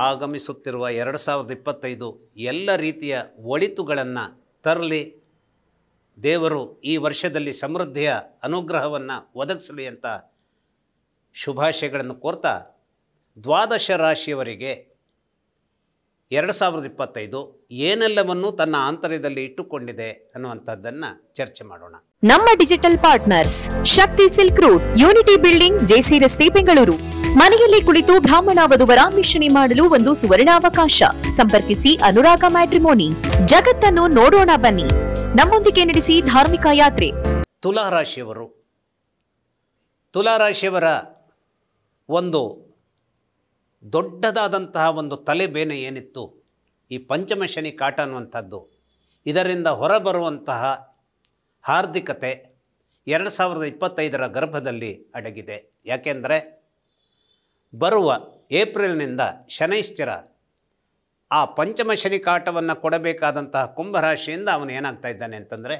ಆಗಮಿಸುತ್ತಿರುವ 2025 ಎಲ್ಲ ರೀತಿಯ ಒಳಿತುಗಳನ್ನು ತರಲಿ, ದೇವರು ಈ ವರ್ಷದಲ್ಲಿ ಸಮೃದ್ಧಿಯ ಅನುಗ್ರಹವನ್ನು ಒದಗಿಸಲಿ ಅಂತ ಶುಭಾಶಯಗಳನ್ನು ಕೋರ್ತಾ, ದ್ವಾದಶ ರಾಶಿಯವರಿಗೆ 2025 ಏನೆಲ್ಲವನ್ನು ತನ್ನ ಆಂತರ್ಯದಲ್ಲಿ ಇಟ್ಟುಕೊಂಡಿದೆ ಅನ್ನುವಂಥದ್ದನ್ನು ಚರ್ಚೆ ಮಾಡೋಣ. ನಮ್ಮ digital partners Shakti Silk Route, Unity Building, JC ರಸ್ತೆ, ಬೆಂಗಳೂರು. ಮನೆಯಲ್ಲಿ ಕುಳಿತು ಬ್ರಾಹ್ಮಣ ವಧುವರ ಮಿಶ್ರಣಿ ಮಾಡಲು ಒಂದು ಸುವರ್ಣಾವಕಾಶ. ಸಂಪರ್ಕಿಸಿ ಅನುರಾಗ ಮ್ಯಾಟ್ರಿಮೋನಿ. ಜಗತ್ತನ್ನು ನೋಡೋಣ ಬನ್ನಿ, ನಮ್ಮೊಂದಿಗೆ ನಡೆಸಿ ಧಾರ್ಮಿಕ ಯಾತ್ರೆ. ತುಲಾರಾಶಿಯವರ ಒಂದು ದೊಡ್ಡದಾದಂತಹ ಒಂದು ತಲೆಬೇನೆ ಏನಿತ್ತು, ಈ ಪಂಚಮ ಶನಿ ಕಾಟ ಅನ್ನುವಂಥದ್ದು, ಇದರಿಂದ ಹೊರಬರುವಂತಹ ಹಾರ್ದಿಕತೆ 2025 ಗರ್ಭದಲ್ಲಿ ಅಡಗಿದೆ. ಯಾಕೆಂದರೆ ಬರುವ ಏಪ್ರಿಲ್ನಿಂದ ಶನೈಶ್ಚರ ಆ ಪಂಚಮ ಶನಿ ಕಾಟವನ್ನು ಕೊಡಬೇಕಾದಂತಹ ಕುಂಭರಾಶಿಯಿಂದ ಅವನು ಏನಾಗ್ತಾ ಇದ್ದಾನೆ ಅಂತಂದರೆ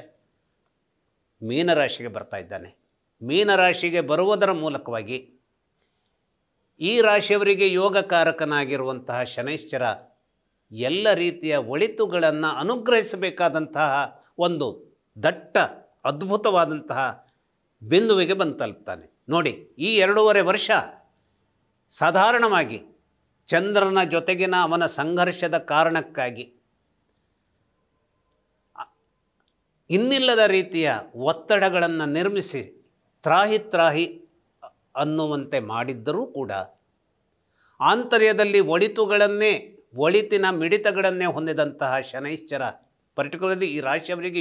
ಮೀನರಾಶಿಗೆ ಬರ್ತಾ ಇದ್ದಾನೆ. ಮೀನರಾಶಿಗೆ ಬರುವುದರ ಮೂಲಕವಾಗಿ ಈ ರಾಶಿಯವರಿಗೆ ಯೋಗಕಾರಕನಾಗಿರುವಂತಹ ಶನೈಶ್ಚರ ಎಲ್ಲ ರೀತಿಯ ಒಳಿತುಗಳನ್ನು ಅನುಗ್ರಹಿಸಬೇಕಾದಂತಹ ಒಂದು ದಟ್ಟ ಅದ್ಭುತವಾದಂತಹ ಬಿಂದುವಿಗೆ ಬಂದು ತಲುಪ್ತಾನೆ. ನೋಡಿ, ಈ 2.5 ವರ್ಷ ಸಾಧಾರಣವಾಗಿ ಚಂದ್ರನ ಜೊತೆಗಿನ ಅವನ ಸಂಘರ್ಷದ ಕಾರಣಕ್ಕಾಗಿ ಇನ್ನಿಲ್ಲದ ರೀತಿಯ ಒತ್ತಡಗಳನ್ನು ನಿರ್ಮಿಸಿ ತ್ರಾಹಿ ಅನ್ನುವಂತೆ ಮಾಡಿದ್ದರೂ ಕೂಡ ಆಂತರ್ಯದಲ್ಲಿ ಒಳಿತಿನ ಮಿಡಿತಗಳನ್ನೇ ಹೊಂದಿದಂತಹ ಶನೈಶ್ಚರ ಪರ್ಟಿಕ್ಯುಲರ್ಲಿ ಈ ರಾಶಿಯವರಿಗೆ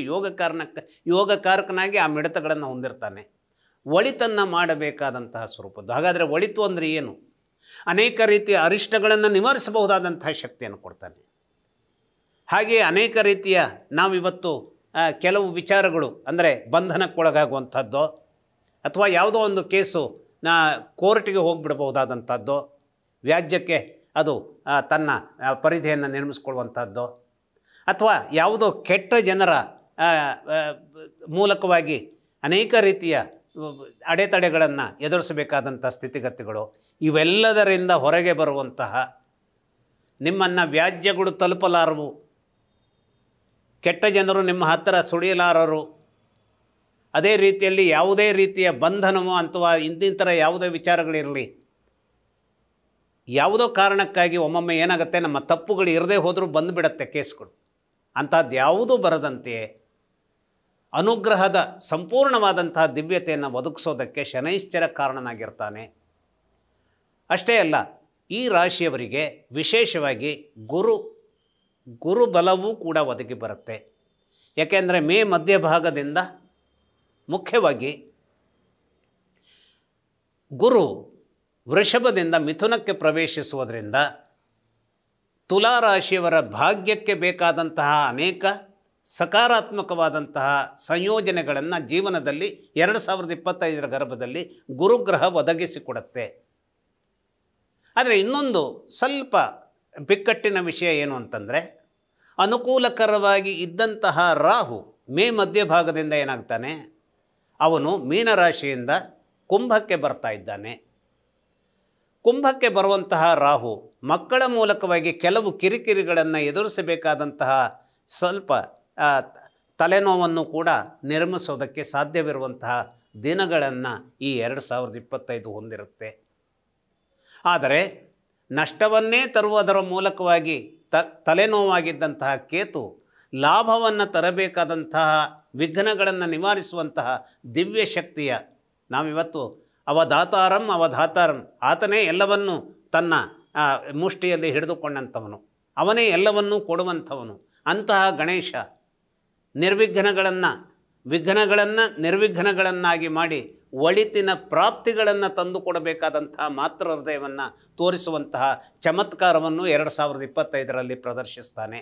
ಯೋಗಕಾರಕನಾಗಿ ಆ ಮಿಡಿತಗಳನ್ನು ಹೊಂದಿರ್ತಾನೆ. ಒಳಿತನ್ನು ಮಾಡಬೇಕಾದಂತಹ ಸ್ವರೂಪದ್ದು. ಹಾಗಾದರೆ ಒಳಿತು ಅಂದರೆ ಏನು? ಅನೇಕ ರೀತಿಯ ಅರಿಷ್ಟಗಳನ್ನು ನಿವಾರಿಸಬಹುದಾದಂತಹ ಶಕ್ತಿಯನ್ನು ಕೊಡ್ತಾನೆ. ಹಾಗೆಯೇ ಅನೇಕ ರೀತಿಯ ನಾವಿವತ್ತು ಕೆಲವು ವಿಚಾರಗಳು ಅಂದರೆ ಬಂಧನಕ್ಕೊಳಗಾಗುವಂಥದ್ದು ಅಥವಾ ಯಾವುದೋ ಒಂದು ಕೇಸು ಕೋರ್ಟಿಗೆ ಹೋಗಿಬಿಡಬಹುದಾದಂಥದ್ದು, ವ್ಯಾಜ್ಯಕ್ಕೆ ಅದು ತನ್ನ ಪರಿಧಿಯನ್ನು ನಿರ್ಮಿಸ್ಕೊಳ್ಳುವಂಥದ್ದು, ಅಥವಾ ಯಾವುದೋ ಕೆಟ್ಟ ಜನರ ಮೂಲಕವಾಗಿ ಅನೇಕ ರೀತಿಯ ಅಡೆತಡೆಗಳನ್ನು ಎದುರಿಸಬೇಕಾದಂಥ ಸ್ಥಿತಿಗತಿಗಳು, ಇವೆಲ್ಲದರಿಂದ ಹೊರಗೆ ಬರುವಂತಹ, ನಿಮ್ಮನ್ನು ವ್ಯಾಜ್ಯಗಳು ತಲುಪಲಾರವು, ಕೆಟ್ಟ ಜನರು ನಿಮ್ಮ ಹತ್ತಿರ ಸುಳಿಯಲಾರರು, ಅದೇ ರೀತಿಯಲ್ಲಿ ಯಾವುದೇ ರೀತಿಯ ಬಂಧನವೋ ಅಥವಾ ಇಂತಿಂಥರ ಯಾವುದೇ ವಿಚಾರಗಳಿರಲಿ, ಯಾವುದೋ ಕಾರಣಕ್ಕಾಗಿ ಒಮ್ಮೊಮ್ಮೆ ಏನಾಗುತ್ತೆ, ನಮ್ಮ ತಪ್ಪುಗಳು ಇರದೇ ಹೋದರೂ ಬಂದುಬಿಡತ್ತೆ ಕೇಸ್ಗಳು. ಅಂಥದ್ದು ಯಾವುದೂ ಬರದಂತೆಯೇ ಅನುಗ್ರಹದ ಸಂಪೂರ್ಣವಾದಂತಹ ದಿವ್ಯತೆಯನ್ನು ಒದಗಿಸೋದಕ್ಕೆ ಶನೈಶ್ಚರ ಕಾರಣನಾಗಿರ್ತಾನೆ. ಅಷ್ಟೇ ಅಲ್ಲ, ಈ ರಾಶಿಯವರಿಗೆ ವಿಶೇಷವಾಗಿ ಗುರುಬಲವೂ ಕೂಡ ಒದಗಿ ಬರುತ್ತೆ. ಯಾಕೆಂದರೆ ಮೇ ಮಧ್ಯಭಾಗದಿಂದ ಮುಖ್ಯವಾಗಿ ಗುರು ವೃಷಭದಿಂದ ಮಿಥುನಕ್ಕೆ ಪ್ರವೇಶಿಸುವುದರಿಂದ ತುಲಾರಾಶಿಯವರ ಭಾಗ್ಯಕ್ಕೆ ಬೇಕಾದಂತಹ ಅನೇಕ ಸಕಾರಾತ್ಮಕವಾದಂತಹ ಸಂಯೋಜನೆಗಳನ್ನು ಜೀವನದಲ್ಲಿ 2025 ಗರ್ಭದಲ್ಲಿ ಗುರುಗ್ರಹ ಒದಗಿಸಿಕೊಡುತ್ತೆ. ಆದರೆ ಇನ್ನೊಂದು ಸ್ವಲ್ಪ ಬಿಕ್ಕಟ್ಟಿನ ವಿಷಯ ಏನು ಅಂತಂದರೆ, ಅನುಕೂಲಕರವಾಗಿ ಇದ್ದಂತಹ ರಾಹು ಮೇ ಮಧ್ಯಭಾಗದಿಂದ ಏನಾಗ್ತಾನೆ, ಅವನು ಮೀನರಾಶಿಯಿಂದ ಕುಂಭಕ್ಕೆ ಬರ್ತಾ ಇದ್ದಾನೆ. ಕುಂಭಕ್ಕೆ ಬರುವಂತಹ ರಾಹು ಮಕ್ಕಳ ಮೂಲಕವಾಗಿ ಕೆಲವು ಕಿರಿಕಿರಿಗಳನ್ನು ಎದುರಿಸಬೇಕಾದಂತಹ ಸ್ವಲ್ಪ ತಲೆನೋವನ್ನು ಕೂಡ ನಿರ್ಮಿಸೋದಕ್ಕೆ ಸಾಧ್ಯವಿರುವಂತಹ ದಿನಗಳನ್ನು ಈ 2025 ಹೊಂದಿರುತ್ತೆ. ಆದರೆ ನಷ್ಟವನ್ನೇ ತರುವುದರ ಮೂಲಕವಾಗಿ ತಲೆನೋವಾಗಿದ್ದಂತಹ ಕೇತು ಲಾಭವನ್ನು ತರಬೇಕಾದಂತಹ ವಿಘ್ನಗಳನ್ನು ನಿವಾರಿಸುವಂತಹ ದಿವ್ಯ ಶಕ್ತಿಯ, ನಾವಿವತ್ತು ಅವಧಾತಾರಂ ಆತನೇ ಎಲ್ಲವನ್ನೂ ತನ್ನ ಮುಷ್ಟಿಯಲ್ಲಿ ಹಿಡಿದುಕೊಂಡಂಥವನು, ಅವನೇ ಎಲ್ಲವನ್ನೂ ಕೊಡುವಂಥವನು. ಅಂತಹ ಗಣೇಶ ವಿಘ್ನಗಳನ್ನು ನಿರ್ವಿಘ್ನಗಳನ್ನಾಗಿ ಮಾಡಿ ಒಳಿತಿನ ಪ್ರಾಪ್ತಿಗಳನ್ನು ತಂದುಕೊಡಬೇಕಾದಂತಹ ಮಾತೃ ಹೃದಯವನ್ನು ತೋರಿಸುವಂತಹ ಚಮತ್ಕಾರವನ್ನು 2025 ಪ್ರದರ್ಶಿಸ್ತಾನೆ.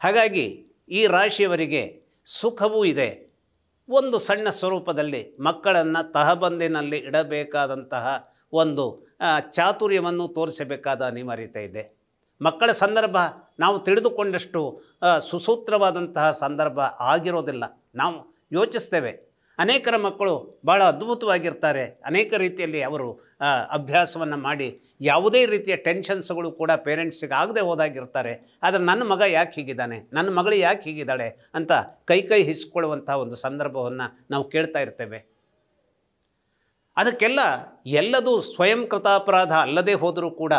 ಹಾಗಾಗಿ ಈ ರಾಶಿಯವರಿಗೆ ಸುಖವೂ ಇದೆ. ಒಂದು ಸಣ್ಣ ಸ್ವರೂಪದಲ್ಲಿ ಮಕ್ಕಳನ್ನು ತಹಬಂದಿನಲ್ಲಿ ಇಡಬೇಕಾದಂತಹ ಒಂದು ಚಾತುರ್ಯವನ್ನು ತೋರಿಸಬೇಕಾದ ಅನಿವಾರ್ಯತೆ ಇದೆ. ಮಕ್ಕಳ ಸಂದರ್ಭ ನಾವು ತಿಳಿದುಕೊಂಡಷ್ಟು ಸುಸೂತ್ರವಾದಂತಹ ಸಂದರ್ಭ ಆಗಿರೋದಿಲ್ಲ. ನಾವು ಯೋಚಿಸ್ತೇವೆ, ಅನೇಕರ ಮಕ್ಕಳು ಭಾಳ ಅದ್ಭುತವಾಗಿರ್ತಾರೆ, ಅನೇಕ ರೀತಿಯಲ್ಲಿ ಅವರು ಅಭ್ಯಾಸವನ್ನು ಮಾಡಿ ಯಾವುದೇ ರೀತಿಯ ಟೆನ್ಷನ್ಸ್ಗಳು ಕೂಡ ಪೇರೆಂಟ್ಸಿಗೆ ಆಗದೆ ಹೋದಾಗಿರ್ತಾರೆ. ಆದರೆ ನನ್ನ ಮಗ ಯಾಕೆ ಹೀಗಿದ್ದಾನೆ, ನನ್ನ ಮಗಳು ಯಾಕೆ ಹೀಗಿದ್ದಾಳೆ ಅಂತ ಕೈ ಹಿಸ್ಕೊಳ್ಳುವಂಥ ಒಂದು ಸಂದರ್ಭವನ್ನು ನಾವು ಕೇಳ್ತಾ ಇರ್ತೇವೆ. ಅದಕ್ಕೆಲ್ಲ ಎಲ್ಲದೂ ಸ್ವಯಂ ಕೃತಾಪರಾಧ ಅಲ್ಲದೆ ಹೋದರೂ ಕೂಡ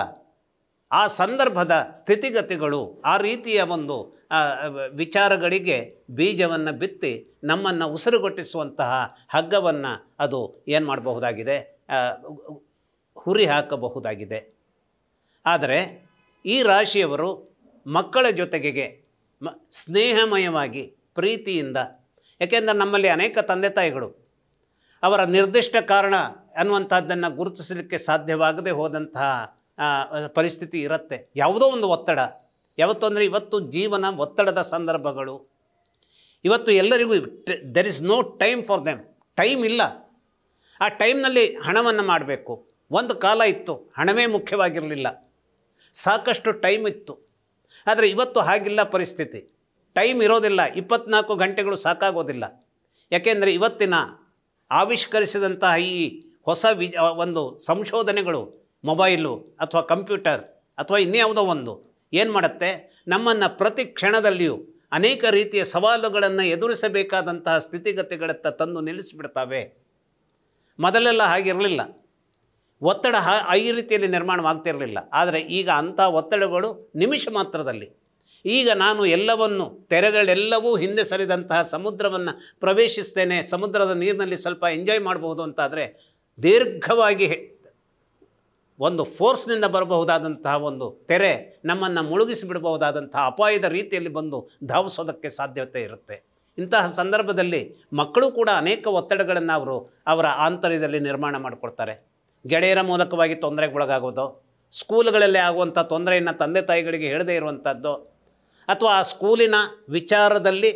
ಆ ಸಂದರ್ಭದ ಸ್ಥಿತಿಗತಿಗಳು ಆ ರೀತಿಯ ಒಂದು ವಿಚಾರಗಳಿಗೆ ಬೀಜವನ್ನು ಬಿತ್ತಿ ನಮ್ಮನ್ನು ಉಸಿರುಗಟ್ಟಿಸುವಂತಹ ಹಗ್ಗವನ್ನು ಅದು ಏನು ಮಾಡಬಹುದಾಗಿದೆ, ಹುರಿ ಹಾಕಬಹುದಾಗಿದೆ. ಆದರೆ ಈ ರಾಶಿಯವರು ಮಕ್ಕಳ ಜೊತೆಗೆ ಸ್ನೇಹಮಯವಾಗಿ ಪ್ರೀತಿಯಿಂದ, ಯಾಕೆಂದರೆ ನಮ್ಮಲ್ಲಿ ಅನೇಕ ತಂದೆ ತಾಯಿಗಳು ಅವರ ನಿರ್ದಿಷ್ಟ ಕಾರಣ ಅನ್ನುವಂಥದ್ದನ್ನು ಗುರುತಿಸಲಿಕ್ಕೆ ಸಾಧ್ಯವಾಗದೆ ಹೋದಂತಹ ಪರಿಸ್ಥಿತಿ ಇರುತ್ತೆ. ಯಾವುದೋ ಒಂದು ಒತ್ತಡ, ಯಾವತ್ತು ಅಂದರೆ ಇವತ್ತು ಜೀವನ ಒತ್ತಡದ ಸಂದರ್ಭಗಳು. ಇವತ್ತು ಎಲ್ಲರಿಗೂ there is no time for them, time ಇಲ್ಲ. ಆ ಟೈಮ್ನಲ್ಲಿ ಹಣವನ್ನು ಮಾಡಬೇಕು. ಒಂದು ಕಾಲ ಇತ್ತು ಹಣವೇ ಮುಖ್ಯವಾಗಿರಲಿಲ್ಲ, ಸಾಕಷ್ಟು ಟೈಮ್ ಇತ್ತು. ಆದರೆ ಇವತ್ತು ಹಾಗಿಲ್ಲ ಪರಿಸ್ಥಿತಿ. ಟೈಮ್ ಇರೋದಿಲ್ಲ, 24 ಗಂಟೆಗಳು ಸಾಕಾಗೋದಿಲ್ಲ. ಯಾಕೆಂದರೆ ಇವತ್ತಿನ ಆವಿಷ್ಕರಿಸಿದಂತಹ ಈ ಹೊಸ ಒಂದು ಸಂಶೋಧನೆಗಳು, ಮೊಬೈಲು ಅಥವಾ ಕಂಪ್ಯೂಟರ್ ಅಥವಾ ಇನ್ಯಾವುದೋ ಒಂದು ಏನು ಮಾಡುತ್ತೆ, ನಮ್ಮನ್ನು ಪ್ರತಿ ಕ್ಷಣದಲ್ಲಿಯೂ ಅನೇಕ ರೀತಿಯ ಸವಾಲುಗಳನ್ನು ಎದುರಿಸಬೇಕಾದಂತಹ ಸ್ಥಿತಿಗತಿಗಳತ್ತ ತಂದು ನಿಲ್ಲಿಸಿಬಿಡ್ತವೆ. ಮೊದಲೆಲ್ಲ ಹಾಗಿರಲಿಲ್ಲ, ಒತ್ತಡ ಈ ರೀತಿಯಲ್ಲಿ ನಿರ್ಮಾಣವಾಗ್ತಿರಲಿಲ್ಲ. ಆದರೆ ಈಗ ಅಂಥ ಒತ್ತಡಗಳು ನಿಮಿಷ ಮಾತ್ರದಲ್ಲಿ. ಈಗ ನಾನು ಎಲ್ಲವನ್ನು ತೆರೆಗಳೆಲ್ಲವೂ ಹಿಂದೆ ಸರಿದಂತಹ ಸಮುದ್ರವನ್ನು ಪ್ರವೇಶಿಸ್ತೇನೆ, ಸಮುದ್ರದ ನೀರಿನಲ್ಲಿ ಸ್ವಲ್ಪ ಎಂಜಾಯ್ ಮಾಡ್ಬೋದು ಅಂತಾದರೆ ದೀರ್ಘವಾಗಿ ಒಂದು ಫೋರ್ಸ್ನಿಂದ ಬರಬಹುದಾದಂತಹ ಒಂದು ತೆರೆ ನಮ್ಮನ್ನು ಮುಳುಗಿಸಿಬಿಡಬಹುದಾದಂತಹ ಅಪಾಯದ ರೀತಿಯಲ್ಲಿ ಬಂದು ಧಾವಿಸೋದಕ್ಕೆ ಸಾಧ್ಯತೆ ಇರುತ್ತೆ. ಇಂತಹ ಸಂದರ್ಭದಲ್ಲಿ ಮಕ್ಕಳು ಕೂಡ ಅನೇಕ ಒತ್ತಡಗಳನ್ನು ಅವರ ಆಂತರ್ಯದಲ್ಲಿ ನಿರ್ಮಾಣ ಮಾಡಿಕೊಡ್ತಾರೆ. ಗೆಳೆಯರ ಮೂಲಕವಾಗಿ ತೊಂದರೆಗೊಳಗಾಗೋದು, ಸ್ಕೂಲ್ಗಳಲ್ಲಿ ಆಗುವಂಥ ತೊಂದರೆಯನ್ನು ತಂದೆ ತಾಯಿಗಳಿಗೆ ಹೇಳದೇ ಇರುವಂಥದ್ದು, ಅಥವಾ ಆ ಸ್ಕೂಲಿನ ವಿಚಾರದಲ್ಲಿ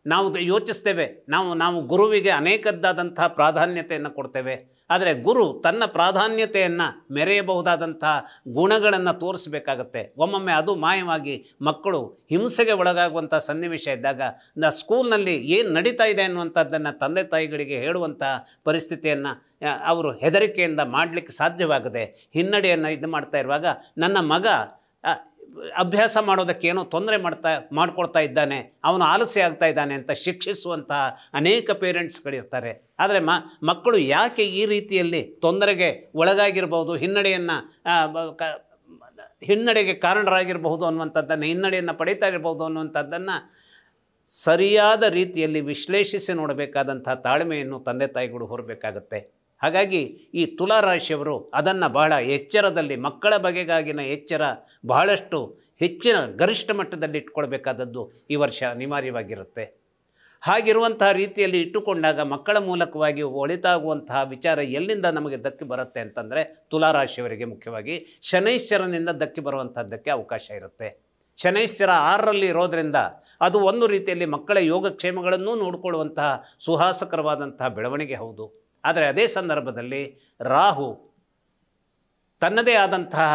ನಾವು ಯೋಚಿಸ್ತೇವೆ, ನಾವು ಗುರುವಿಗೆ ಅನೇಕದ್ದಾದಂತಹ ಪ್ರಾಧಾನ್ಯತೆಯನ್ನು ಕೊಡ್ತೇವೆ. ಆದರೆ ಗುರು ತನ್ನ ಪ್ರಾಧಾನ್ಯತೆಯನ್ನು ಮೆರೆಯಬಹುದಾದಂಥ ಗುಣಗಳನ್ನು ತೋರಿಸಬೇಕಾಗತ್ತೆ. ಒಮ್ಮೊಮ್ಮೆ ಅದು ಮಾಯವಾಗಿ ಮಕ್ಕಳು ಹಿಂಸೆಗೆ ಒಳಗಾಗುವಂಥ ಸನ್ನಿವೇಶ ಇದ್ದಾಗ ಸ್ಕೂಲ್ನಲ್ಲಿ ಏನು ನಡೀತಾ ಇದೆ ಅನ್ನುವಂಥದ್ದನ್ನು ತಂದೆ ತಾಯಿಗಳಿಗೆ ಹೇಳುವಂಥ ಪರಿಸ್ಥಿತಿಯನ್ನು ಅವರು ಹೆದರಿಕೆಯಿಂದ ಮಾಡಲಿಕ್ಕೆ ಸಾಧ್ಯವಾಗದೆ ಹಿನ್ನಡೆಯನ್ನು ಇದು ಮಾಡ್ತಾ ಇರುವಾಗ, ನನ್ನ ಮಗ ಅಭ್ಯಾಸ ಮಾಡೋದಕ್ಕೆ ಏನೋ ತೊಂದರೆ ಮಾಡಿಕೊಡ್ತಾ ಇದ್ದಾನೆ, ಅವನು ಆಲಸ್ಯ ಆಗ್ತಾ ಇದ್ದಾನೆ ಅಂತ ಶಿಕ್ಷಿಸುವಂತಹ ಅನೇಕ ಪೇರೆಂಟ್ಸ್ಗಳಿರ್ತಾರೆ. ಆದರೆ ಮಕ್ಕಳು ಯಾಕೆ ಈ ರೀತಿಯಲ್ಲಿ ತೊಂದರೆಗೆ ಒಳಗಾಗಿರ್ಬೋದು, ಹಿನ್ನಡೆಗೆ ಕಾರಣರಾಗಿರಬಹುದು ಅನ್ನುವಂಥದ್ದನ್ನು, ಹಿನ್ನಡೆಯನ್ನು ಪಡೀತಾ ಇರಬಹುದು ಅನ್ನುವಂಥದ್ದನ್ನು ಸರಿಯಾದ ರೀತಿಯಲ್ಲಿ ವಿಶ್ಲೇಷಿಸಿ ನೋಡಬೇಕಾದಂಥ ತಾಳ್ಮೆಯನ್ನು ತಂದೆ ತಾಯಿಗಳು ಹೊರಬೇಕಾಗತ್ತೆ. ಹಾಗಾಗಿ ಈ ತುಲಾರಾಶಿಯವರು ಅದನ್ನು ಬಹಳ ಎಚ್ಚರದಲ್ಲಿ, ಮಕ್ಕಳ ಬಗೆಗಾಗಿನ ಎಚ್ಚರ ಬಹಳಷ್ಟು ಹೆಚ್ಚಿನ ಗರಿಷ್ಠ ಮಟ್ಟದಲ್ಲಿ ಇಟ್ಕೊಳ್ಬೇಕಾದದ್ದು ಈ ವರ್ಷ ಅನಿವಾರ್ಯವಾಗಿರುತ್ತೆ. ಹಾಗಿರುವಂತಹ ರೀತಿಯಲ್ಲಿ ಇಟ್ಟುಕೊಂಡಾಗ ಮಕ್ಕಳ ಮೂಲಕವಾಗಿ ಒಳಿತಾಗುವಂತಹ ವಿಚಾರ ಎಲ್ಲಿಂದ ನಮಗೆ ದಕ್ಕಿ ಬರುತ್ತೆ ಅಂತಂದರೆ ತುಲಾರಾಶಿಯವರಿಗೆ ಮುಖ್ಯವಾಗಿ ಶನೈಶ್ಚರನಿಂದ ದಕ್ಕಿ ಬರುವಂಥದ್ದಕ್ಕೆ ಅವಕಾಶ ಇರುತ್ತೆ. ಶನೈಶ್ಚರ 6ರಲ್ಲಿ ಇರೋದರಿಂದ ಅದು ಒಂದು ರೀತಿಯಲ್ಲಿ ಮಕ್ಕಳ ಯೋಗಕ್ಷೇಮಗಳನ್ನೂ ನೋಡಿಕೊಳ್ಳುವಂತಹ ಸುಹಾಸಕರವಾದಂತಹ ಬೆಳವಣಿಗೆ ಹೌದು. ಆದರೆ ಅದೇ ಸಂದರ್ಭದಲ್ಲಿ ರಾಹು ತನ್ನದೇ ಆದಂತಹ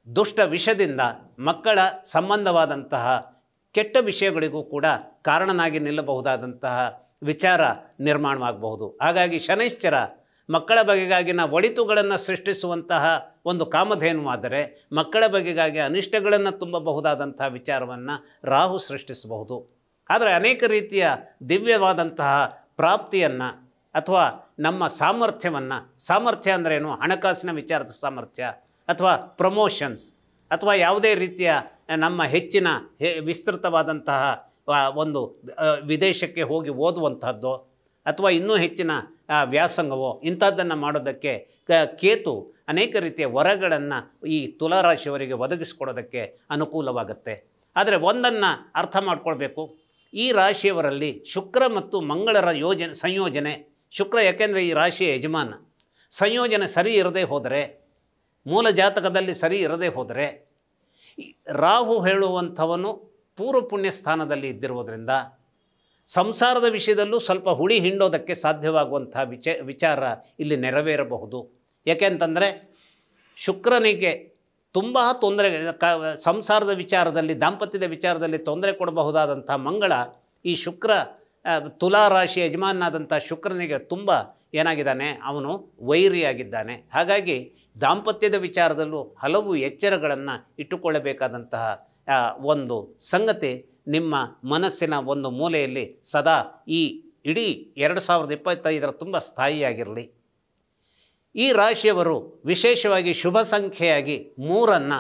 ದುಷ್ಟ ವಿಷದಿಂದ ಮಕ್ಕಳ ಸಂಬಂಧವಾದಂತಹ ಕೆಟ್ಟ ವಿಷಯಗಳಿಗೂ ಕೂಡ ಕಾರಣನಾಗಿ ನಿಲ್ಲಬಹುದಾದಂತಹ ವಿಚಾರ ನಿರ್ಮಾಣವಾಗಬಹುದು. ಹಾಗಾಗಿ ಶನೈಶ್ಚರ ಮಕ್ಕಳ ಬಗೆಗಾಗಿನ ಒಳಿತುಗಳನ್ನು ಸೃಷ್ಟಿಸುವಂತಹ ಒಂದು ಕಾಮಧೇನುವಾದರೆ, ಮಕ್ಕಳ ಬಗೆಗಾಗಿ ಅನಿಷ್ಟಗಳನ್ನು ತುಂಬಬಹುದಾದಂತಹ ವಿಚಾರವನ್ನು ರಾಹು ಸೃಷ್ಟಿಸಬಹುದು. ಆದರೆ ಅನೇಕ ರೀತಿಯ ದಿವ್ಯವಾದಂತಹ ಪ್ರಾಪ್ತಿಯನ್ನು ಅಥವಾ ನಮ್ಮ ಸಾಮರ್ಥ್ಯ ಅಂದ್ರೇನು, ಹಣಕಾಸಿನ ವಿಚಾರದ ಸಾಮರ್ಥ್ಯ ಅಥವಾ ಪ್ರಮೋಷನ್ಸ್ ಅಥವಾ ಯಾವುದೇ ರೀತಿಯ ನಮ್ಮ ಹೆಚ್ಚಿನ ವಿಸ್ತೃತವಾದಂತಹ ಒಂದು ವಿದೇಶಕ್ಕೆ ಹೋಗಿ ಓದುವಂತಹದ್ದು ಅಥವಾ ಇನ್ನೂ ಹೆಚ್ಚಿನ ವ್ಯಾಸಂಗವೋ ಇಂಥದ್ದನ್ನು ಮಾಡೋದಕ್ಕೆ ಕೇತು ಅನೇಕ ರೀತಿಯ ವರಗಳನ್ನು ಈ ತುಲಾರಾಶಿಯವರಿಗೆ ಒದಗಿಸಿಕೊಡೋದಕ್ಕೆ ಅನುಕೂಲವಾಗುತ್ತೆ. ಆದರೆ ಒಂದನ್ನು ಅರ್ಥ ಮಾಡ್ಕೊಳ್ಬೇಕು, ಈ ರಾಶಿಯವರಲ್ಲಿ ಶುಕ್ರ ಮತ್ತು ಮಂಗಳರ ಸಂಯೋಜನೆ, ಶುಕ್ರ ಯಾಕೆಂದರೆ ಈ ರಾಶಿಯ ಯಜಮಾನ, ಸಂಯೋಜನೆ ಸರಿ ಇರದೇ ಹೋದರೆ, ಮೂಲ ಜಾತಕದಲ್ಲಿ ಸರಿ ಇರದೇ ಹೋದರೆ, ರಾಹು ಹೇಳುವಂಥವನು ಪೂರ್ವ ಪುಣ್ಯ ಸ್ಥಾನದಲ್ಲಿ ಇದ್ದಿರುವುದರಿಂದ ಸಂಸಾರದ ವಿಷಯದಲ್ಲೂ ಸ್ವಲ್ಪ ಹುಳಿ ಹಿಂಡೋದಕ್ಕೆ ಸಾಧ್ಯವಾಗುವಂಥ ವಿಚಾರ ಇಲ್ಲಿ ನೆರವೇರಬಹುದು. ಯಾಕೆಂತಂದರೆ ಶುಕ್ರನಿಗೆ ತುಂಬ ತೊಂದರೆ, ಸಂಸಾರದ ವಿಚಾರದಲ್ಲಿ, ದಾಂಪತ್ಯದ ವಿಚಾರದಲ್ಲಿ ತೊಂದರೆ ಕೊಡಬಹುದಾದಂಥ ಮಂಗಳ ಈ ಶುಕ್ರ ತುಲಾ ರಾಶಿ ಯಜಮಾನಾದಂಥ ಶುಕ್ರನಿಗೆ ತುಂಬ ಏನಾಗಿದ್ದಾನೆ, ಅವನು ವೈರಿಯಾಗಿದ್ದಾನೆ. ಹಾಗಾಗಿ ದಾಂಪತ್ಯದ ವಿಚಾರದಲ್ಲೂ ಹಲವು ಎಚ್ಚರಗಳನ್ನು ಇಟ್ಟುಕೊಳ್ಳಬೇಕಾದಂತಹ ಒಂದು ಸಂಗತಿ ನಿಮ್ಮ ಮನಸ್ಸಿನ ಒಂದು ಮೂಲೆಯಲ್ಲಿ ಸದಾ ಈ ಇಡೀ 2025 ತುಂಬ ಸ್ಥಾಯಿಯಾಗಿರಲಿ. ಈ ರಾಶಿಯವರು ವಿಶೇಷವಾಗಿ ಶುಭ ಸಂಖ್ಯೆಯಾಗಿ 3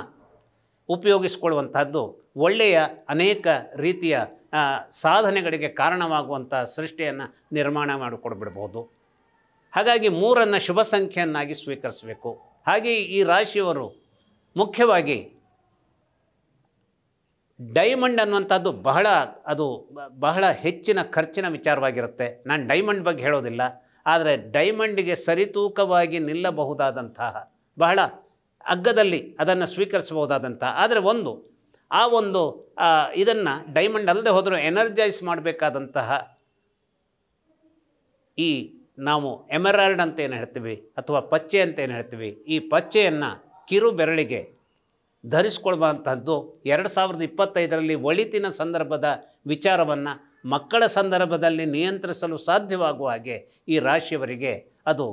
ಉಪಯೋಗಿಸಿಕೊಳ್ಳುವಂಥದ್ದು ಒಳ್ಳೆಯ ಅನೇಕ ರೀತಿಯ ಸಾಧನೆಗಳಿಗೆ ಕಾರಣವಾಗುವಂಥ ಸೃಷ್ಟಿಯನ್ನು ನಿರ್ಮಾಣ ಮಾಡಿಕೊಡ್ಬಿಡ್ಬೋದು. ಹಾಗಾಗಿ 3 ಶುಭ ಸಂಖ್ಯೆಯನ್ನಾಗಿ ಸ್ವೀಕರಿಸಬೇಕು. ಹಾಗೆ ಈ ರಾಶಿಯವರು ಮುಖ್ಯವಾಗಿ ಡೈಮಂಡ್ ಅನ್ನುವಂಥದ್ದು ಬಹಳ ಹೆಚ್ಚಿನ ಖರ್ಚಿನ ವಿಚಾರವಾಗಿರುತ್ತೆ. ನಾನು ಡೈಮಂಡ್ ಬಗ್ಗೆ ಹೇಳೋದಿಲ್ಲ, ಆದರೆ ಡೈಮಂಡಿಗೆ ಸರಿತೂಕವಾಗಿ ನಿಲ್ಲಬಹುದಾದಂತಹ ಬಹಳ ಅಗ್ಗದಲ್ಲಿ ಅದನ್ನು ಸ್ವೀಕರಿಸಬಹುದಾದಂತಹ, ಆದರೆ ಇದನ್ನು ಡೈಮಂಡ್ ಅಲ್ಲದೆ ಹೋದರೂ ಎನರ್ಜೈಸ್ ಮಾಡಬೇಕಾದಂತಹ ಈ ನಾವು ಎಮರಾಲ್ಡ್ ಅಂತ ಏನು ಹೇಳ್ತೀವಿ ಅಥವಾ ಪಚ್ಚೆ ಅಂತ ಏನು ಹೇಳ್ತೀವಿ, ಈ ಪಚ್ಚೆಯನ್ನು ಕಿರು ಬೆರಳಿಗೆ ಧರಿಸ್ಕೊಳ್ಬಂಥದ್ದು 2025 ಒಳಿತಿನ ಸಂದರ್ಭದ ವಿಚಾರವನ್ನು ಮಕ್ಕಳ ಸಂದರ್ಭದಲ್ಲಿ ನಿಯಂತ್ರಿಸಲು ಸಾಧ್ಯವಾಗುವ ಹಾಗೆ ಈ ರಾಶಿಯವರಿಗೆ ಅದು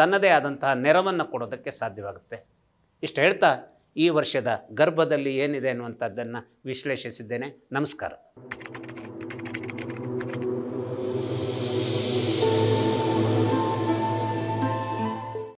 ತನ್ನದೇ ಆದಂತಹ ನೆರವನ್ನು ಕೊಡೋದಕ್ಕೆ ಸಾಧ್ಯವಾಗುತ್ತೆ. ಇಷ್ಟು ಹೇಳ್ತಾ ಈ ವರ್ಷದ ಗರ್ಭದಲ್ಲಿ ಏನಿದೆ ಅನ್ನುವಂಥದ್ದನ್ನು ವಿಶ್ಲೇಷಿಸಿದ್ದೇನೆ. ನಮಸ್ಕಾರ.